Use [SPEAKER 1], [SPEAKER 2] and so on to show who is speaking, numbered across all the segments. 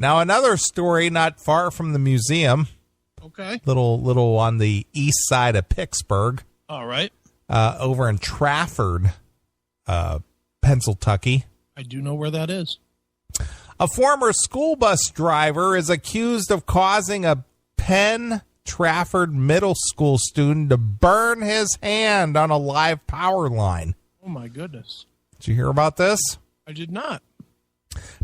[SPEAKER 1] Now, another story not far from the museum.
[SPEAKER 2] Okay.
[SPEAKER 1] Little on the east side of Pittsburgh.
[SPEAKER 2] All right.
[SPEAKER 1] Over in Trafford, Pennsylvania.
[SPEAKER 2] I do know where that is.
[SPEAKER 1] A former school bus driver is accused of causing a Penn Trafford middle school student to burn his hand on a live power line.
[SPEAKER 2] Oh, my goodness.
[SPEAKER 1] Did you hear about this?
[SPEAKER 2] I did not.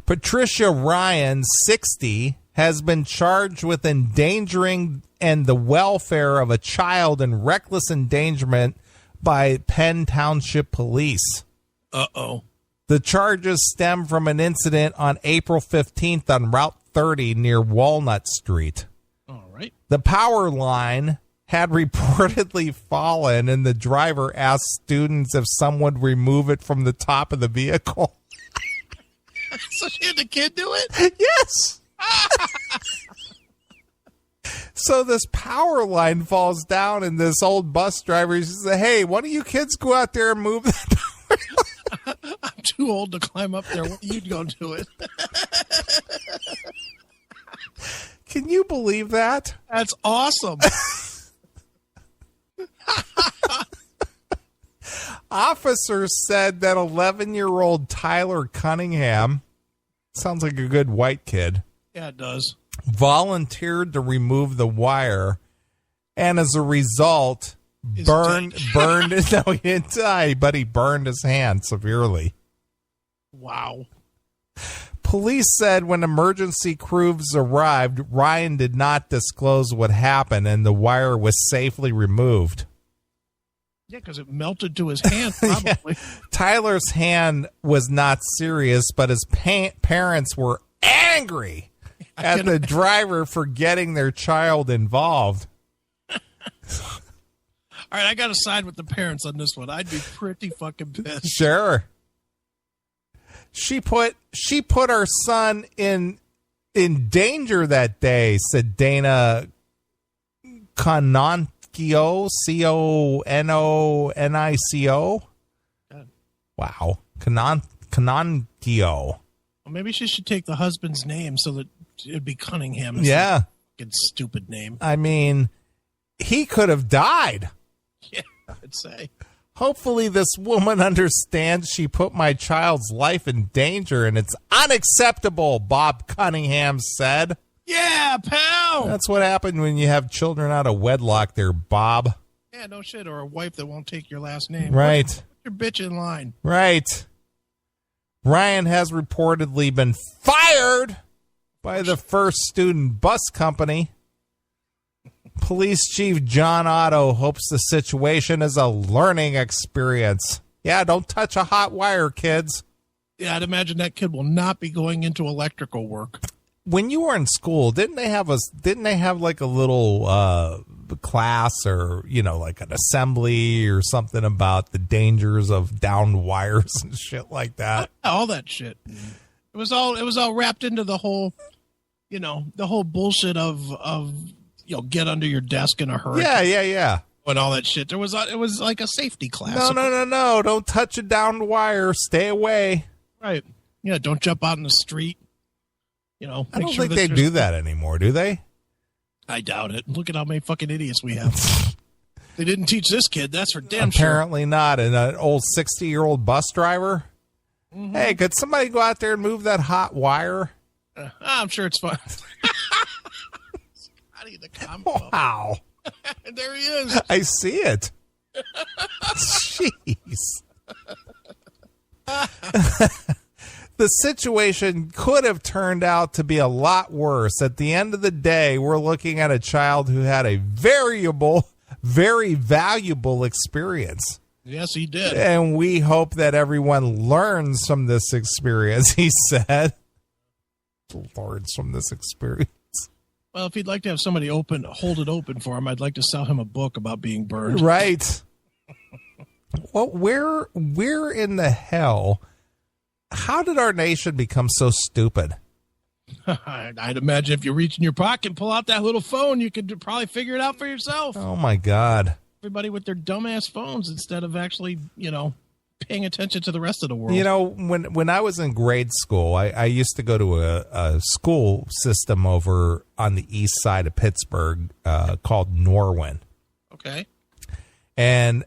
[SPEAKER 1] Patricia Ryan, 60, has been charged with endangering and the welfare of a child in reckless endangerment by Penn Township Police.
[SPEAKER 2] Uh-oh.
[SPEAKER 1] The charges stem from an incident on April 15th on Route 30 near Walnut Street.
[SPEAKER 2] All right.
[SPEAKER 1] The power line had reportedly fallen, and the driver asked students if someone would remove it from the top of the vehicle.
[SPEAKER 2] So she had the kid do it?
[SPEAKER 1] Yes. So this power line falls down, and this old bus driver says, "Hey, why don't you kids go out there and move that power line?"
[SPEAKER 2] I'm too old to climb up there. You'd go do it.
[SPEAKER 1] Can you believe that?
[SPEAKER 2] That's awesome.
[SPEAKER 1] Officers said that 11-year-old Tyler Cunningham, sounds like a good white kid.
[SPEAKER 2] Yeah, it does.
[SPEAKER 1] Volunteered to remove the wire, and as a result, burned. No, he didn't die, but he burned his hand severely.
[SPEAKER 2] Wow.
[SPEAKER 1] Police said when emergency crews arrived, Ryan did not disclose what happened, and the wire was safely removed.
[SPEAKER 2] Yeah, because it melted to his hand, probably.
[SPEAKER 1] Yeah. Tyler's hand was not serious, but his parents were angry at the driver for getting their child involved.
[SPEAKER 2] All right, I got to side with the parents on this one. I'd be pretty fucking pissed.
[SPEAKER 1] Sure. She put our son in danger that day, said Dana Cononico, Cononico. Wow. Cononico.
[SPEAKER 2] Well, maybe she should take the husband's name so that it'd be Cunningham.
[SPEAKER 1] Yeah.
[SPEAKER 2] Fucking stupid name.
[SPEAKER 1] I mean, he could have died.
[SPEAKER 2] Yeah, I'd say.
[SPEAKER 1] Hopefully this woman understands she put my child's life in danger, and it's unacceptable, Bob Cunningham said.
[SPEAKER 2] Yeah, pal.
[SPEAKER 1] That's what happened when you have children out of wedlock there, Bob.
[SPEAKER 2] Yeah, no shit. Or a wife that won't take your last name.
[SPEAKER 1] Right.
[SPEAKER 2] Put your bitch in line.
[SPEAKER 1] Right. Ryan has reportedly been fired by the First Student Bus Company. Police Chief John Otto hopes the situation is a learning experience. Yeah, don't touch a hot wire, kids.
[SPEAKER 2] Yeah, I'd imagine that kid will not be going into electrical work.
[SPEAKER 1] When you were in school, didn't they have like a little class or, like an assembly or something about the dangers of downed wires and shit like that?
[SPEAKER 2] All that shit. It was all wrapped into the whole, the whole bullshit of get under your desk in a hurry.
[SPEAKER 1] Yeah.
[SPEAKER 2] And all that shit. It was like a safety class.
[SPEAKER 1] No. Don't touch a downed wire. Stay away.
[SPEAKER 2] Right. Yeah, don't jump out in the street.
[SPEAKER 1] I don't think they do that anymore, do they?
[SPEAKER 2] I doubt it. Look at how many fucking idiots we have. They didn't teach this kid. That's for damn sure.
[SPEAKER 1] Apparently not. And an old 60-year-old bus driver? Mm-hmm. Hey, could somebody go out there and move that hot wire?
[SPEAKER 2] I'm sure it's fine.
[SPEAKER 1] Wow.
[SPEAKER 2] There he is.
[SPEAKER 1] I see it. Jeez. The situation could have turned out to be a lot worse. At the end of the day, we're looking at a child who had a very valuable experience.
[SPEAKER 2] Yes, he did.
[SPEAKER 1] And we hope that everyone learns from this experience, he said. Learns from this experience.
[SPEAKER 2] Well, if he'd like to have somebody hold it open for him, I'd like to sell him a book about being burned.
[SPEAKER 1] Right. Well, where in the hell, how did our nation become so stupid?
[SPEAKER 2] I'd imagine if you reach in your pocket and pull out that little phone, you could probably figure it out for yourself.
[SPEAKER 1] Oh, my God.
[SPEAKER 2] Everybody with their dumbass phones instead of actually, paying attention to the rest of the world.
[SPEAKER 1] You know, when I was in grade school, I used to go to a school system over on the east side of Pittsburgh called Norwin.
[SPEAKER 2] Okay.
[SPEAKER 1] And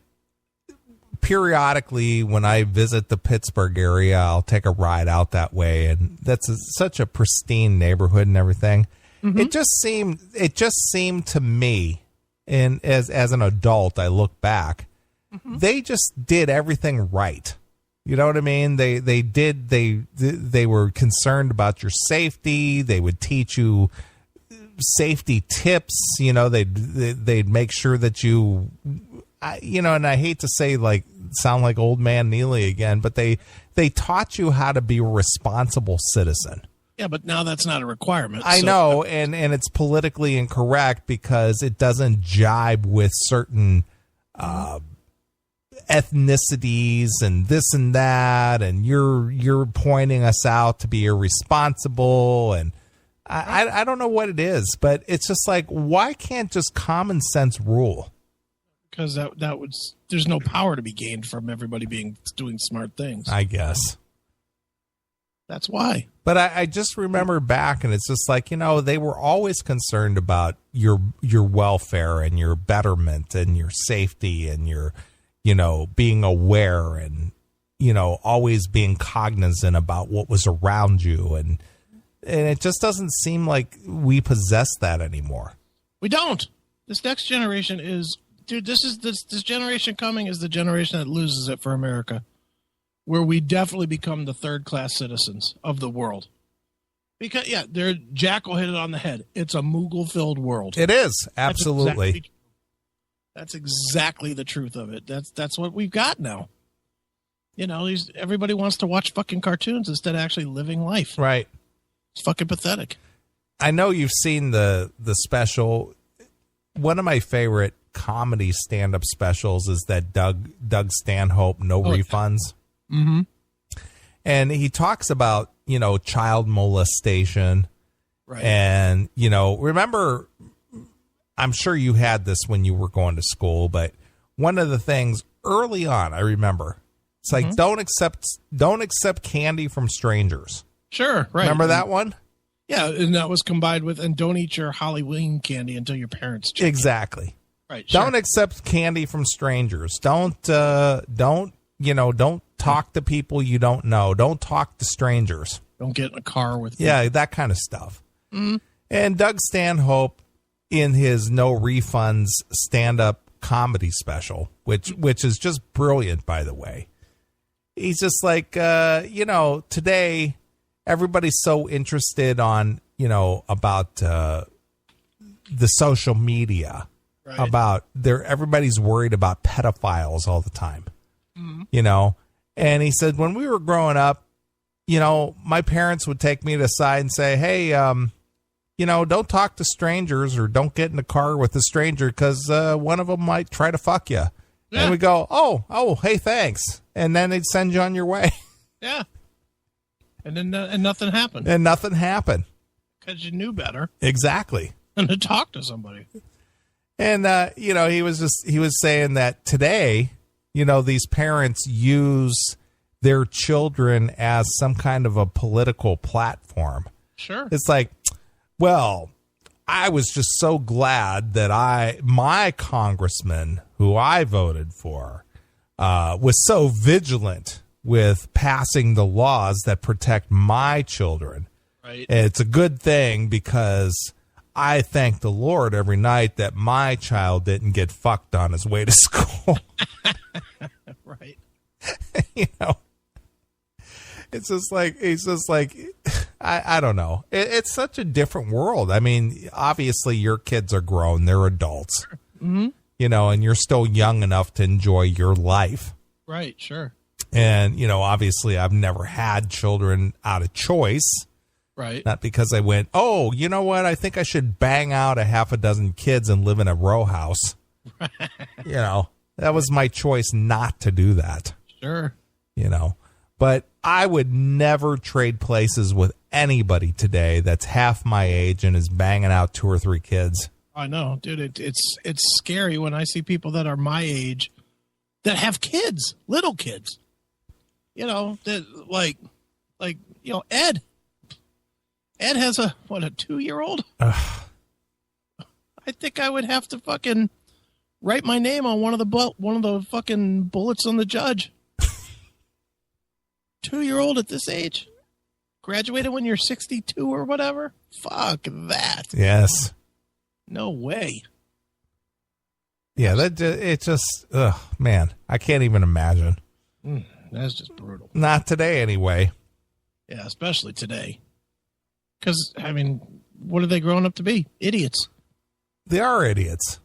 [SPEAKER 1] periodically, when I visit the Pittsburgh area, I'll take a ride out that way, and that's such a pristine neighborhood and everything. Mm-hmm. It just seemed to me, and as an adult, I look back, mm-hmm. they just did everything right. You know what I mean? They were concerned about your safety. They would teach you safety tips. You know, they'd make sure that you know, and I hate to say, like, sound like old man Neely again, but they taught you how to be a responsible citizen.
[SPEAKER 2] Yeah, but now that's not a requirement.
[SPEAKER 1] I know, and it's politically incorrect because it doesn't jibe with certain ethnicities and this and that, and you're pointing us out to be irresponsible, and I don't know what it is, but it's just like, why can't just common sense rule?
[SPEAKER 2] Because there's no power to be gained from everybody doing smart things.
[SPEAKER 1] I guess.
[SPEAKER 2] That's why.
[SPEAKER 1] But I just remember back, and it's just like, you know, they were always concerned about your welfare and your betterment and your safety and your, you know, being aware and, you know, always being cognizant about what was around you. And it just doesn't seem like we possess that anymore.
[SPEAKER 2] We don't. This next generation is, dude, this generation coming is the generation that loses it for America, where we definitely become the third-class citizens of the world. Because, yeah, Jack will hit it on the head. It's a Moogle-filled world.
[SPEAKER 1] It is, absolutely.
[SPEAKER 2] That's exactly the truth of it. That's what we've got now. You know, everybody wants to watch fucking cartoons instead of actually living life.
[SPEAKER 1] Right.
[SPEAKER 2] It's fucking pathetic.
[SPEAKER 1] I know you've seen the special. One of my favorite comedy stand-up specials is that Doug Stanhope, No Refunds.
[SPEAKER 2] Yeah. Mm-hmm.
[SPEAKER 1] And he talks about, you know, child molestation.
[SPEAKER 2] Right.
[SPEAKER 1] And, you know, remember, I'm sure you had this when you were going to school, but one of the things early on, I remember, it's like, mm-hmm. don't accept candy from strangers.
[SPEAKER 2] Sure. Right.
[SPEAKER 1] Remember that one?
[SPEAKER 2] Yeah. And that was combined with, and don't eat your Halloween candy until your parents check.
[SPEAKER 1] Exactly.
[SPEAKER 2] Right. Sure.
[SPEAKER 1] Don't accept candy from strangers. Don't talk to people you don't know. Don't talk to strangers.
[SPEAKER 2] Don't get in a car with people.
[SPEAKER 1] Yeah, that kind of stuff.
[SPEAKER 2] Mm-hmm.
[SPEAKER 1] And Doug Stanhope, in his No Refunds stand-up comedy special, which is just brilliant, by the way. He's just like, you know, today everybody's so interested on, you know, about the social media, right. About everybody's worried about pedophiles all the time, mm-hmm. you know. And he said, when we were growing up, you know, my parents would take me to the side and say, hey, you know, don't talk to strangers or don't get in the car with a stranger because one of them might try to fuck you. Yeah. And we go, oh, hey, thanks. And then they'd send you on your way.
[SPEAKER 2] Yeah. And then and nothing happened.
[SPEAKER 1] And nothing happened.
[SPEAKER 2] Because you knew better.
[SPEAKER 1] Exactly.
[SPEAKER 2] And to talk to somebody.
[SPEAKER 1] And, you know, he was saying that today, you know, these parents use their children as some kind of a political platform.
[SPEAKER 2] Sure.
[SPEAKER 1] It's like, well, I was just so glad that my congressman who I voted for was so vigilant with passing the laws that protect my children.
[SPEAKER 2] Right.
[SPEAKER 1] And it's a good thing because I thank the Lord every night that my child didn't get fucked on his way to school.
[SPEAKER 2] Right.
[SPEAKER 1] You know, it's just like I don't know. It's such a different world. I mean, obviously your kids are grown. They're adults.
[SPEAKER 2] Mm-hmm.
[SPEAKER 1] You know, and you're still young enough to enjoy your life.
[SPEAKER 2] Right, sure.
[SPEAKER 1] And, you know, obviously I've never had children out of choice.
[SPEAKER 2] Right.
[SPEAKER 1] Not because I went, oh, you know what? I think I should bang out a half a dozen kids and live in a row house. You know, that was my choice not to do that.
[SPEAKER 2] Sure.
[SPEAKER 1] You know, but I would never trade places with anybody today that's half my age and is banging out 2 or 3 kids.
[SPEAKER 2] I know, dude. It's scary when I see people that are my age that have kids, little kids. You know, Ed. Ed has a 2-year-old? I think I would have to fucking write my name on one of the fucking bullets on the judge. 2-year-old at this age? Graduated when you're 62 or whatever? Fuck that.
[SPEAKER 1] Yes.
[SPEAKER 2] No way.
[SPEAKER 1] Yeah, it just, man, I can't even imagine.
[SPEAKER 2] That's just brutal.
[SPEAKER 1] Not today, anyway.
[SPEAKER 2] Yeah, especially today. Because, I mean, what are they growing up to be? Idiots.
[SPEAKER 1] They are idiots.